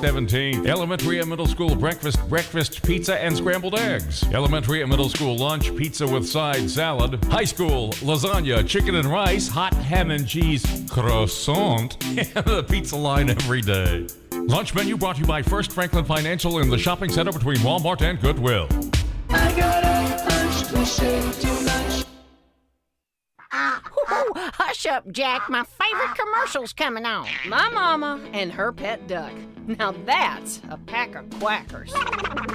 17. Elementary and middle school breakfast pizza and scrambled eggs. Elementary and middle school lunch, pizza with side salad. High school, lasagna, chicken and rice, hot ham and cheese croissant, and the pizza line every day. Lunch menu brought to you by First Franklin Financial in the shopping center between Walmart and Goodwill. I got a hunch to shave too much. Hush up, Jack. My favorite commercial's coming on. My mama and her pet duck. Now that's a pack of quackers.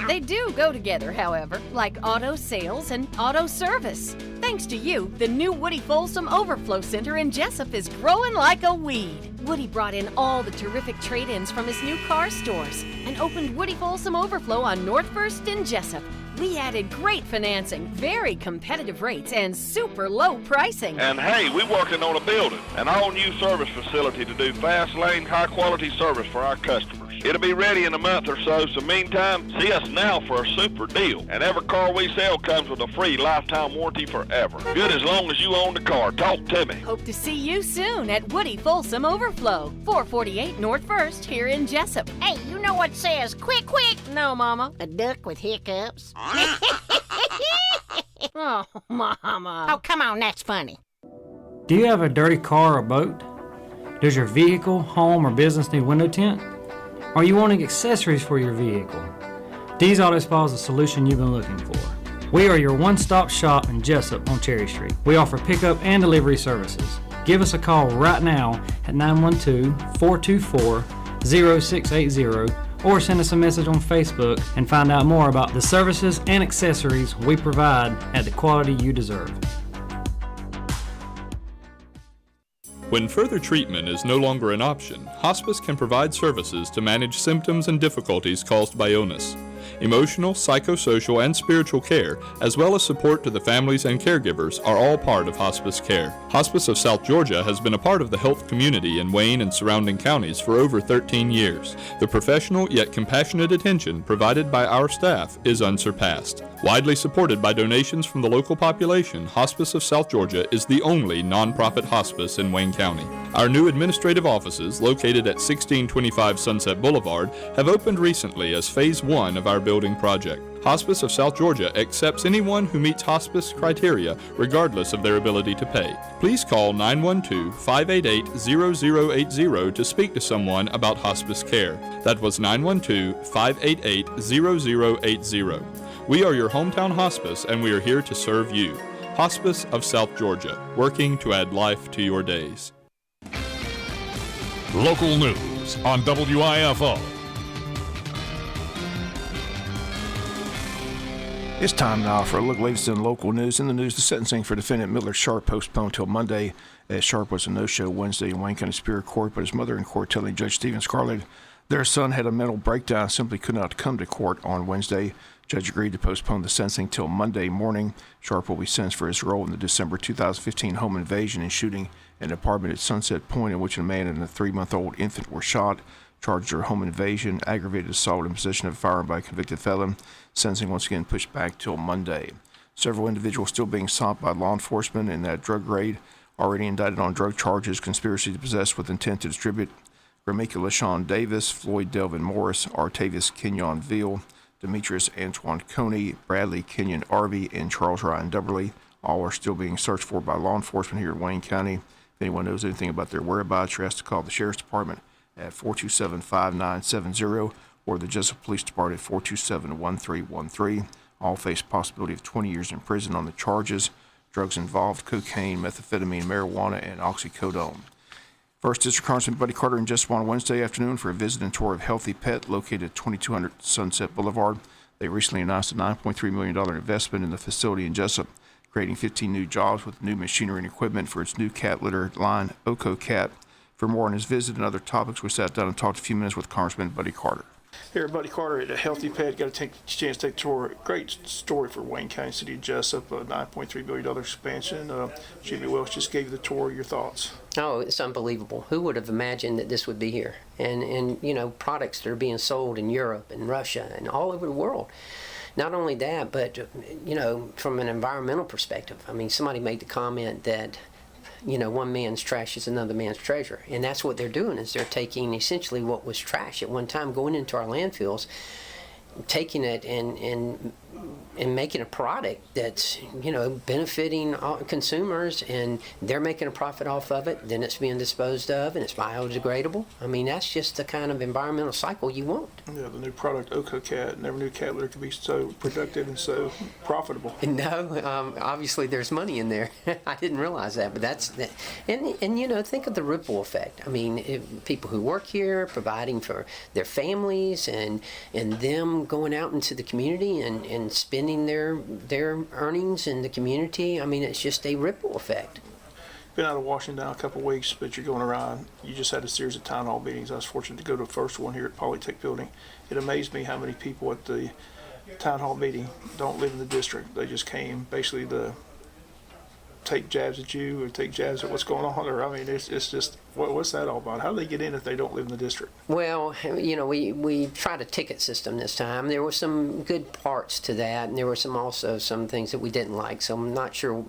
They do go together, however, like auto sales and auto service. Thanks to you, the new Woody Folsom Overflow Center in Jesup is growing like a weed. Woody brought in all the terrific trade-ins from his new car stores and opened Woody Folsom Overflow on North First in Jesup. We added great financing, very competitive rates, and super low pricing. And hey, we're working on a building, an all-new service facility to do fast lane, high-quality service for our customers. It'll be ready in a month or so, so meantime, see us now for a super deal. And every car we sell comes with a free lifetime warranty forever. Good as long as you own the car. Talk to me. Hope to see you soon at Woody Folsom Overflow, 448 North First here in Jesup. Hey, you know what says quick, quick? No, Mama. A duck with hiccups. Oh, Mama. Oh, come on, that's funny. Do you have a dirty car or boat? Does your vehicle, home, or business need window tint? Are you wanting accessories for your vehicle? D's Auto Spa is the solution you've been looking for. We are your one-stop shop in Jesup on Cherry Street. We offer pickup and delivery services. Give us a call right now at 912-424-0680 or send us a message on Facebook and find out more about the services and accessories we provide at the quality you deserve. When further treatment is no longer an option, hospice can provide services to manage symptoms and difficulties caused by illness. Emotional, psychosocial, and spiritual care, as well as support to the families and caregivers, are all part of hospice care. Hospice of South Georgia has been a part of the health community in Wayne and surrounding counties for over 13 years. The professional yet compassionate attention provided by our staff is unsurpassed. Widely supported by donations from the local population, Hospice of South Georgia is the only nonprofit hospice in Wayne County. Our new administrative offices, located at 1625 Sunset Boulevard, have opened recently as Phase 1 of our building project. Hospice of South Georgia accepts anyone who meets hospice criteria, regardless of their ability to pay. Please call 912-588-0080 to speak to someone about hospice care. That was 912-588-0080. We are your hometown hospice, and we are here to serve you. Hospice of South Georgia, working to add life to your days. Local news on WIFO. It's time now for a look, latest in local news. In the news, the sentencing for defendant Miller Sharp postponed till Monday, as Sharp was a no-show Wednesday in Wayne County Superior Court, but his mother in court telling Judge Stephen Scarlett their son had a mental breakdown and simply could not come to court on Wednesday. Judge agreed to postpone the sentencing till Monday morning. Sharp will be sentenced for his role in the December 2015 home invasion and shooting an apartment at Sunset Point in which a man and a 3-month-old infant were shot. Charged are home invasion, aggravated assault, and possession of a firearm by a convicted felon. Sentencing once again pushed back till Monday. Several individuals still being sought by law enforcement in that drug raid. Already indicted on drug charges: conspiracy to possess with intent to distribute. Ramika LaShawn Davis, Floyd Delvin Morris, Artavius Kenyon Veal, Demetrius Antoine Coney, Bradley Kenyon Arby, and Charles Ryan Dubberly. All are still being searched for by law enforcement here in Wayne County. If anyone knows anything about their whereabouts, you're asked to call the Sheriff's Department at 427-5970 or the Jesup Police Department at 427-1313. All face possibility of 20 years in prison on the charges. Drugs involved: cocaine, methamphetamine, marijuana, and oxycodone. First District Congressman Buddy Carter in Jesup on Wednesday afternoon for a visit and tour of Healthy Pet, located at 2200 Sunset Boulevard. They recently announced a $9.3 million investment in the facility in Jesup, creating 15 new jobs with new machinery and equipment for its new cat litter line, Oko Cat. For more on his visit and other topics, we sat down and talked a few minutes with Congressman Buddy Carter. Here, Buddy Carter at a Healthy Pet. Got to take a chance to take a tour. Great story for Wayne County, City of Jesup, a $9.3 billion expansion. Jimmy Welch just gave you the tour. Your thoughts? Oh, it's unbelievable. Who would have imagined that this would be here? And you know, products that are being sold in Europe and Russia and all over the world. Not only that, but, you know, from an environmental perspective, I mean, somebody made the comment that, one man's trash is another man's treasure. And that's what they're doing, is they're taking essentially what was trash at one time, going into our landfills, taking it and making a product that's benefiting all consumers, and they're making a profit off of it. Then it's being disposed of, and it's biodegradable. I mean, that's just the kind of environmental cycle you want. Yeah, the new product OcoCat. Never knew cat litter could be so productive and so profitable. No, obviously there's money in there. I didn't realize that, but that's that. And think of the ripple effect. I mean, people who work here providing for their families, and them going out into the community and spending their earnings in the community. I mean, it's just a ripple effect. Been out of Washington now a couple of weeks, but you're going around. You just had a series of town hall meetings. I was fortunate to go to the first one here at Polytech Building. It amazed me how many people at the town hall meeting don't live in the district. They just came basically to take jabs at you or take jabs at what's going on. Or I mean, it's just what's that all about? How do they get in if they don't live in the district? Well, we tried a ticket system this time. There were some good parts to that, and there were also some things that we didn't like. So I'm not sure.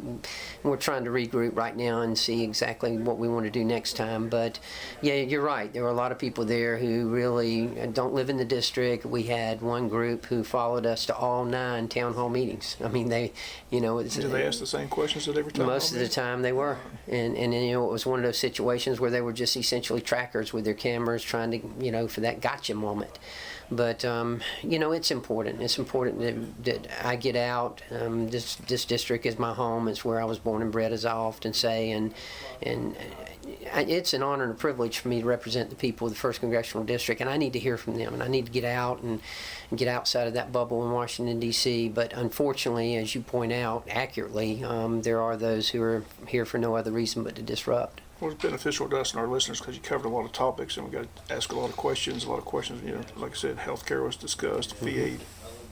We're trying to regroup right now and see exactly what we want to do next time. But yeah, you're right. There were a lot of people there who really don't live in the district. We had one group who followed us to all 9 town hall meetings. I mean, they, Do they ask the same questions at every time? Most of the time they were, and it was one of those situations where they were just essentially trackers with their cameras trying to, for that gotcha moment. But, it's important. It's important that I get out. This district is my home. It's where I was born and bred, as I often say, and it's an honor and a privilege for me to represent the people of the 1st Congressional District, and I need to hear from them, and I need to get out and get outside of that bubble in Washington, D.C. But unfortunately, as you point out accurately, there are those who are here for no other reason but to disrupt. Well, it's beneficial to us and our listeners because you covered a lot of topics, and we got to ask a lot of questions. Like I said, healthcare was discussed, VA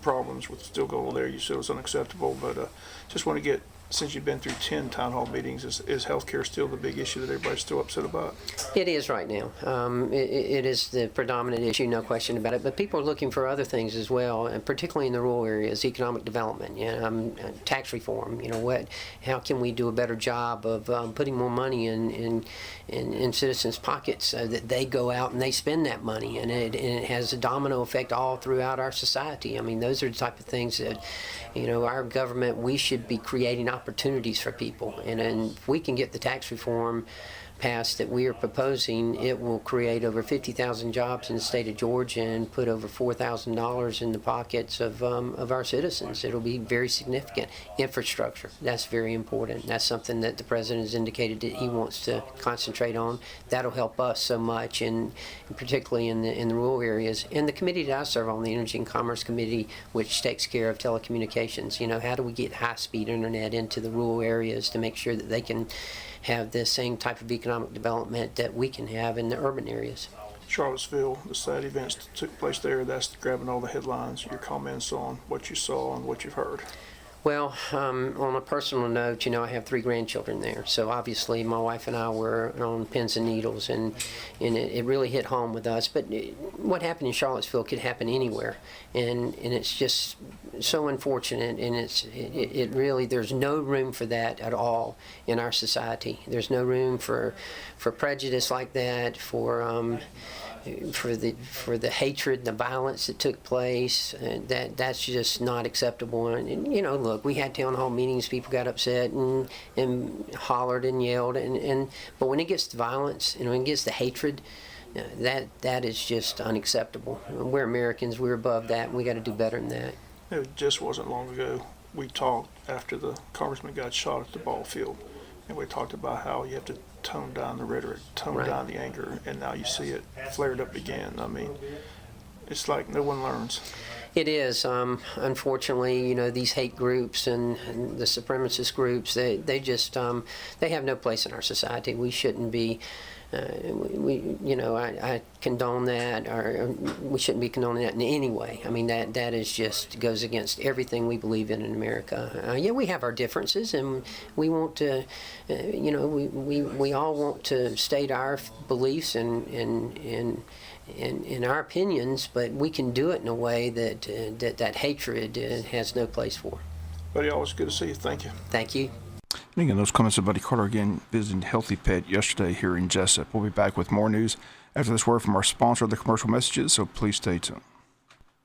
problems with still going there. You said it was unacceptable, but just want to get, since you've been through 10 town hall meetings, is healthcare still the big issue that everybody's still upset about? It is right now. It is the predominant issue, no question about it. But people are looking for other things as well, and particularly in the rural areas, economic development, tax reform. How can we do a better job of putting more money in citizens' pockets so that they go out and they spend that money, and it has a domino effect all throughout our society. I mean, those are the type of things that, our government, we should be creating opportunities for people, and if we can get the tax reform passed that we are proposing, it will create over 50,000 jobs in the state of Georgia and put over $4,000 in the pockets of our citizens. It'll be very significant. Infrastructure, that's very important. That's something that the president has indicated that he wants to concentrate on. That'll help us so much, and particularly in the rural areas. And the committee that I serve on, the Energy and Commerce Committee, which takes care of telecommunications, how do we get high-speed internet into the rural areas to make sure that they can have the same type of economic development that we can have in the urban areas. Charlottesville, the sad events that took place there, that's grabbing all the headlines. Your comments on what you saw and what you've heard? Well, on a personal note, I have 3 grandchildren there. So obviously my wife and I were on pins and needles, and it really hit home with us. But what happened in Charlottesville could happen anywhere. And it's just so unfortunate, and it really, there's no room for that at all in our society. There's no room for prejudice like that, for the hatred, the violence that took place. That's just not acceptable. And look, we had town hall meetings, people got upset and hollered and yelled, but when it gets to violence and when it gets to hatred, that is just unacceptable. We're Americans, we're above that, and we got to do better than that. It just wasn't long ago we talked after the congressman got shot at the ball field, and we talked about how you have to tone down the rhetoric, tone down the anger, and now you see it flared up again. I mean, it's like no one learns. It is. Unfortunately, these hate groups and the supremacist groups, they just they have no place in our society. We shouldn't be. I condone that, or we shouldn't be condoning that in any way. I mean, that is just goes against everything we believe in America. We have our differences, and we want to, we all want to state our beliefs and our opinions, but we can do it in a way that hatred has no place for. Buddy, always good to see you. Thank you. Thank you. And again, those comments of Buddy Carter again visiting Healthy Pet yesterday here in Jesup. We'll be back with more news after this word from our sponsor, the commercial messages, so please stay tuned.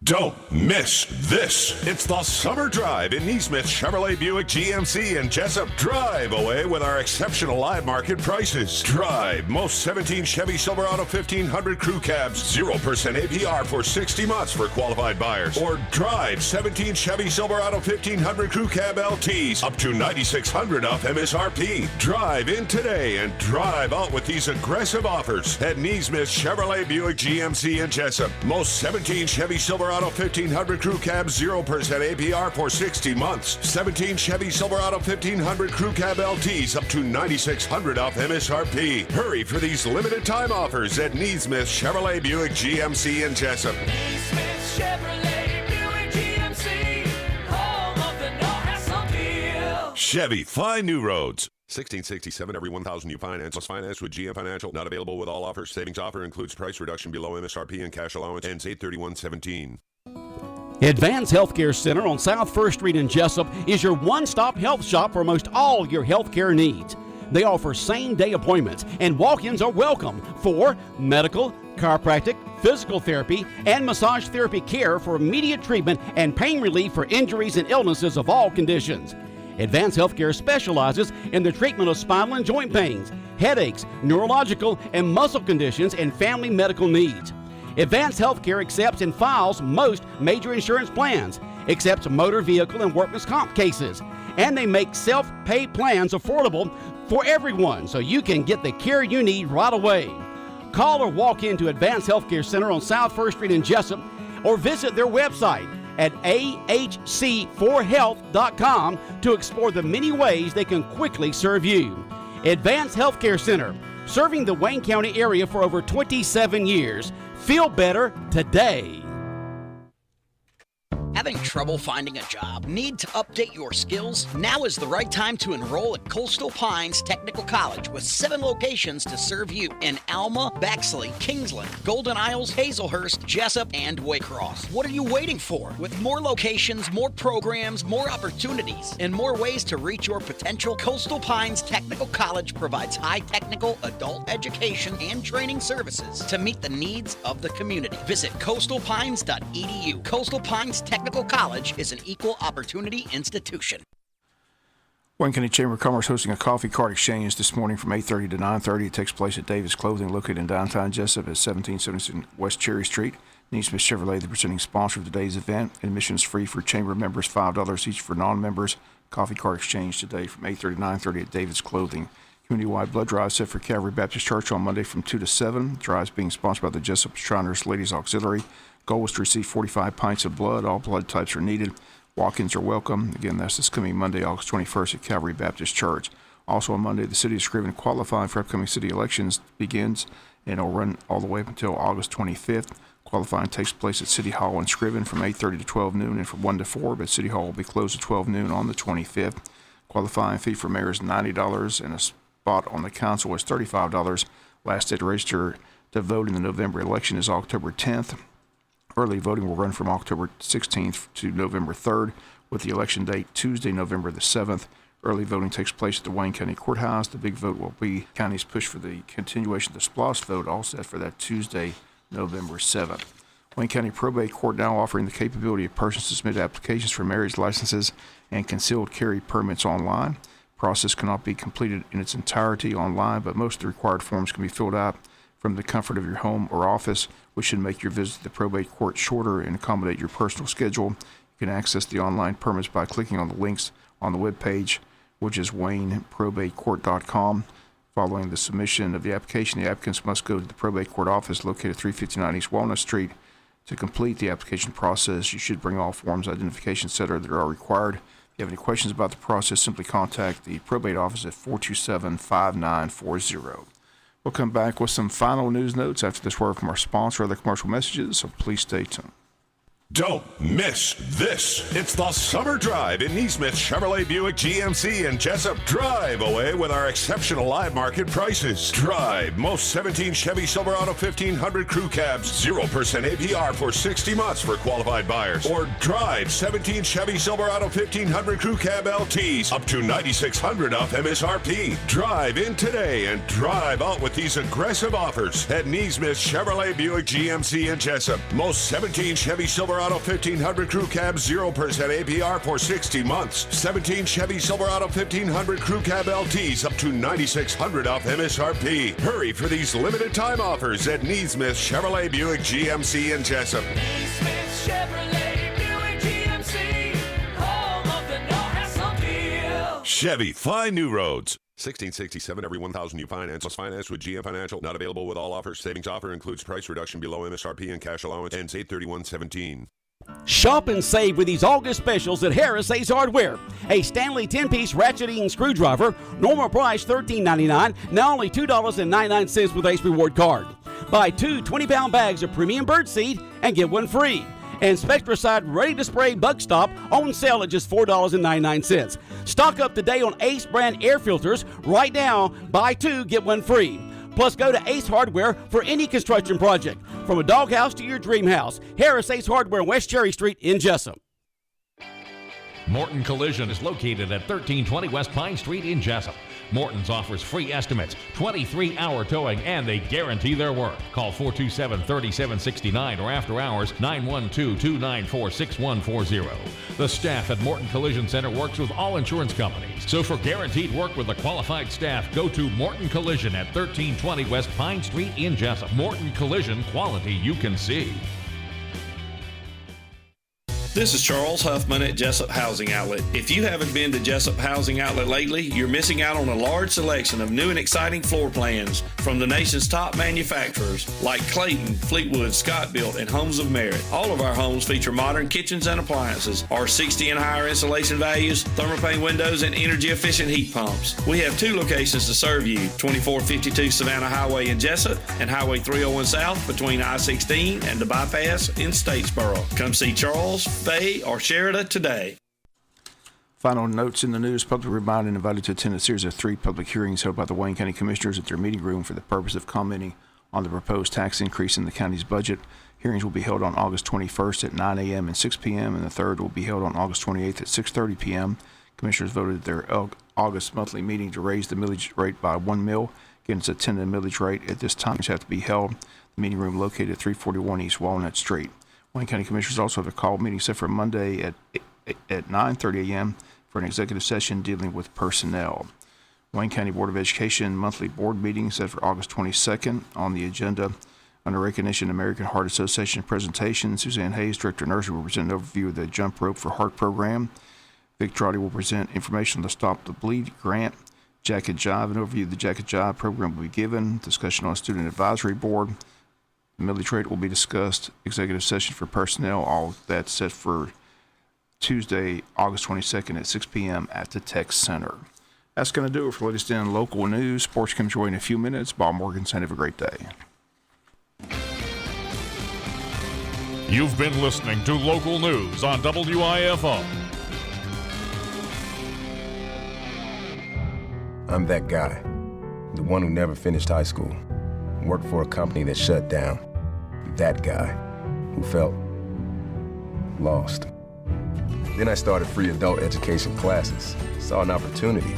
Don't miss this. It's the Summer Drive in Neesmith Chevrolet Buick GMC and Jesup. Drive away with our exceptional live market prices. Drive most 17 Chevy Silverado 1500 crew cabs, 0% APR for 60 months for qualified buyers. Or drive 17 Chevy Silverado 1500 crew cab LTs up to $9,600 off MSRP. Drive in today and drive out with these aggressive offers at Neesmith Chevrolet Buick GMC and Jesup. Most 17 Chevy Silverado 1500 crew cab, 0% APR for 60 months. 17 Chevy Silverado 1500 crew cab LTs up to $9,600 off MSRP. Hurry for these limited time offers at Neesmith Chevrolet Buick GMC in Jesup. Neesmith Chevrolet Buick GMC, home of the no hassle deal. Chevy, find new roads. 1667 every 1,000 you finance. Plus finance with GM Financial. Not available with all offers. Savings offer includes price reduction below MSRP and cash allowance. Ends 8/31/17. Advance Healthcare Center on South 1st Street in Jesup is your one-stop health shop for most all your healthcare needs. They offer same-day appointments, and walk-ins are welcome for medical, chiropractic, physical therapy, and massage therapy care for immediate treatment and pain relief for injuries and illnesses of all conditions. Advance Healthcare specializes in the treatment of spinal and joint pains, headaches, neurological and muscle conditions, and family medical needs. Advance Healthcare accepts and files most major insurance plans, accepts motor vehicle and workman's comp cases, and they make self-pay plans affordable for everyone so you can get the care you need right away. Call or walk into Advance Healthcare Center on South 1st Street in Jesup or visit their website at ahc4health.com to explore the many ways they can quickly serve you. Advance Healthcare Center, serving the Wayne County area for over 27 years. Feel better today. Having trouble finding a job? Need to update your skills? Now is the right time to enroll at Coastal Pines Technical College with 7 locations to serve you in Alma, Bexley, Kingsland, Golden Isles, Hazelhurst, Jesup, and Waycross. What are you waiting for? With more locations, more programs, more opportunities, and more ways to reach your potential, Coastal Pines Technical College provides high technical adult education and training services to meet the needs of the community. Visit coastalpines.edu. Coastal Pines Technical College is an equal opportunity institution. Wayne County Chamber of Commerce hosting a coffee cart exchange this morning from 8:30 to 9:30. It takes place at Davis Clothing, located in downtown Jesup at 1776 West Cherry Street. Neesmith Chevrolet, the presenting sponsor of today's event. Admission is free for chamber members, $5 each for non-members. Coffee cart exchange today from 8:30 to 9:30 at Davis Clothing. Community-wide blood drive set for Calvary Baptist Church on Monday from 2 to 7. Drives being sponsored by the Jesup Shriners Ladies Auxiliary. Goal is to receive 45 pints of blood. All blood types are needed. Walk-ins are welcome. Again, that's this coming Monday, August 21st at Calvary Baptist Church. Also on Monday, the City of Scriven qualifying for upcoming city elections begins, and it'll run all the way up until August 25th. Qualifying takes place at City Hall in Scriven from 8:30 to 12 noon and from 1 to 4, but City Hall will be closed at 12 noon on the 25th. Qualifying fee for mayor is $90, and a spot on the council is $35. Last day to register to vote in the November election is October 10th. Early voting will run from October 16th to November 3rd, with the election date Tuesday, November the 7th. Early voting takes place at the Wayne County Courthouse. The big vote will be county's push for the continuation of the SPLOST vote, all set for that Tuesday, November 7th. Wayne County Probate Court now offering the capability of persons to submit applications for marriage licenses and concealed carry permits online. Process cannot be completed in its entirety online, but most of the required forms can be filled out from the comfort of your home or office, which should make your visit to the probate court shorter and accommodate your personal schedule. You can access the online permits by clicking on the links on the webpage, which is wayneprobatecourt.com. Following the submission of the application, the applicants must go to the probate court office located at 359 East Walnut Street. To complete the application process, you should bring all forms, identification, etc. that are required. If you have any questions about the process, simply contact the probate office at 427-5940. We'll come back with some final news notes after this word from our sponsor, other commercial messages, so please stay tuned. Don't miss this. It's the Summer Drive in Neesmith Chevrolet Buick GMC and Jesup. Drive away with our exceptional live market prices. Drive most 17 Chevy Silverado 1500 crew cabs, 0% APR for 60 months for qualified buyers. Or drive 17 Chevy Silverado 1500 crew cab LTs up to $9,600 off MSRP. Drive in today and drive out with these aggressive offers at Neesmith Chevrolet Buick GMC and Jesup. Most 17 Chevy Silverado 1500 crew cab, 0% APR for 60 months. 17 Chevy Silverado 1500 crew cab LTs up to $9,600 off MSRP. Hurry for these limited time offers at Neesmith Chevrolet Buick GMC and Jesup. Neesmith Chevrolet Buick GMC, home of the no-hassle deal. Chevy, find new roads. 1667 every 1,000 you finance. Plus finance with GM Financial. Not available with all offers. Savings offer includes price reduction below MSRP and cash allowance. Ends 8/31/17. Shop and save with these August specials at Harris Ace Hardware. A Stanley 10-piece ratcheting screwdriver, normal price $13.99, now only $2.99 with Ace Reward Card. Buy 2 20-pound bags of premium birdseed and get one free. And Spectracide Ready to Spray Bug Stop on sale at just $4.99. Stock up today on Ace brand air filters. Right now, buy 2, get one free. Plus, go to Ace Hardware for any construction project. From a doghouse to your dream house. Harris Ace Hardware, West Cherry Street in Jesup. Morton Collision is located at 1320 West Pine Street in Jesup. Morton's offers free estimates, 23-hour towing, and they guarantee their work. Call 427-3769 or after hours 912-294-6140. The staff at Morton Collision Center works with all insurance companies. So for guaranteed work with a qualified staff, go to Morton Collision at 1320 West Pine Street in Jesup. Morton Collision, quality you can see. This is Charles Huffman at Jesup Housing Outlet. If you haven't been to Jesup Housing Outlet lately, you're missing out on a large selection of new and exciting floor plans from the nation's top manufacturers like Clayton, Fleetwood, Scott Built, and Homes of Merit. All of our homes feature modern kitchens and appliances, R60 and higher insulation values, thermopane windows, and energy-efficient heat pumps. We have 2 locations to serve you, 2452 Savannah Highway in Jesup and Highway 301 South between I-16 and the bypass in Statesboro. Come see Charles, Faye, or Sherida today. Final notes in the news. Public reminded and invited to attend a series of 3 public hearings held by the Wayne County Commissioners at their meeting room for the purpose of commenting on the proposed tax increase in the county's budget. Hearings will be held on August 21st at 9 a.m. and 6 p.m., and the third will be held on August 28th at 6:30 p.m. Commissioners voted at their August monthly meeting to raise the millage rate by 1 mil. Again, it's a tentative millage rate. At this time, it have to be held. The meeting room located at 341 East Walnut Street. Wayne County Commissioners also have a call meeting set for Monday at 9:30 a.m. for an executive session dealing with personnel. Wayne County Board of Education monthly board meeting set for August 22nd. On the agenda, under recognition American Heart Association presentation, Suzanne Hayes, Director of Nursing, will present an overview of the Jump Rope for Heart program. Vic Trotty will present information on the Stop the Bleed grant. Jack and Jive, an overview of the Jack and Jive program will be given. Discussion on Student Advisory Board. The millage rate will be discussed. Executive session for personnel. All that's set for Tuesday, August 22nd at 6 p.m. at the Tech Center. That's going to do it for latest in local news. Sports comes your way in a few minutes. Bob Morganson, have a great day. You've been listening to local news on WIFO. I'm that guy, the one who never finished high school, worked for a company that shut down. That guy who felt lost. Then I started free adult education classes, saw an opportunity.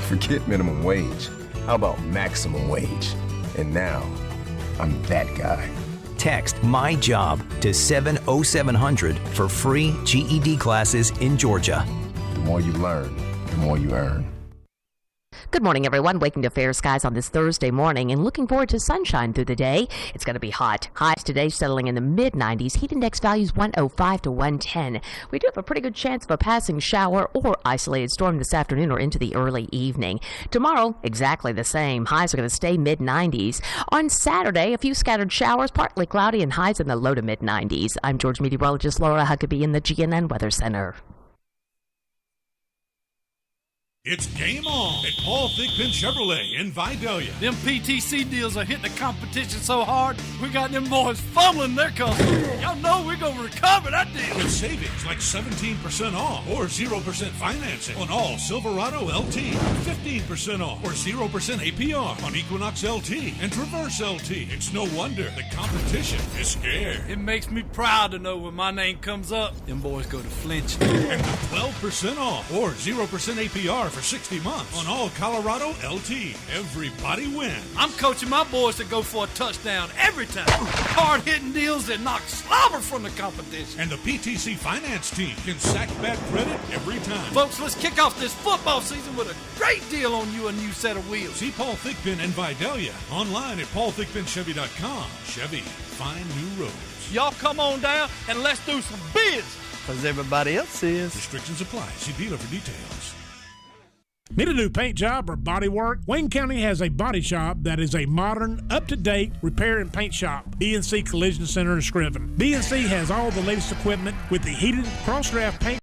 Forget minimum wage. How about maximum wage? And now, I'm that guy. Text My Job to 70700 for free GED classes in Georgia. The more you learn, the more you earn. Good morning, everyone. Waking to fair skies on this Thursday morning and looking forward to sunshine through the day. It's going to be hot. Highs today settling in the mid-90s. Heat index values 105 to 110. We do have a pretty good chance of a passing shower or isolated storm this afternoon or into the early evening. Tomorrow, exactly the same. Highs are going to stay mid-90s. On Saturday, a few scattered showers, partly cloudy, and highs in the low to mid-90s. I'm George meteorologist Laura Huckabee in the GNN Weather Center. It's game on at Paul Thigpen Chevrolet in Vidalia. Them PTC deals are hitting the competition so hard, we got them boys fumbling their customers. Y'all know we're going to recover that deal. With savings like 17% off or 0% financing on all Silverado LT, 15% off or 0% APR on Equinox LT and Traverse LT. It's no wonder the competition is scared. It makes me proud to know when my name comes up, them boys go to flinch. And with 12% off or 0% APR for 60 months on all Colorado LT. Everybody wins. I'm coaching my boys to go for a touchdown every time. Hard-hitting deals that knock slobber from the competition. And the PTC finance team can sack bad credit every time. Folks, let's kick off this football season with a great deal on you, a new set of wheels. See Paul Thigpen in Vidalia online at paulthigpenchevy.com. Chevy, find new roads. Y'all come on down and let's do some biz, because everybody else is. Restrictions apply. See dealer for details. Need a new paint job or body work? Wayne County has a body shop that is a modern, up-to-date repair and paint shop. BNC Collision Center in Scriven. BNC has all the latest equipment with the heated cross-draft paint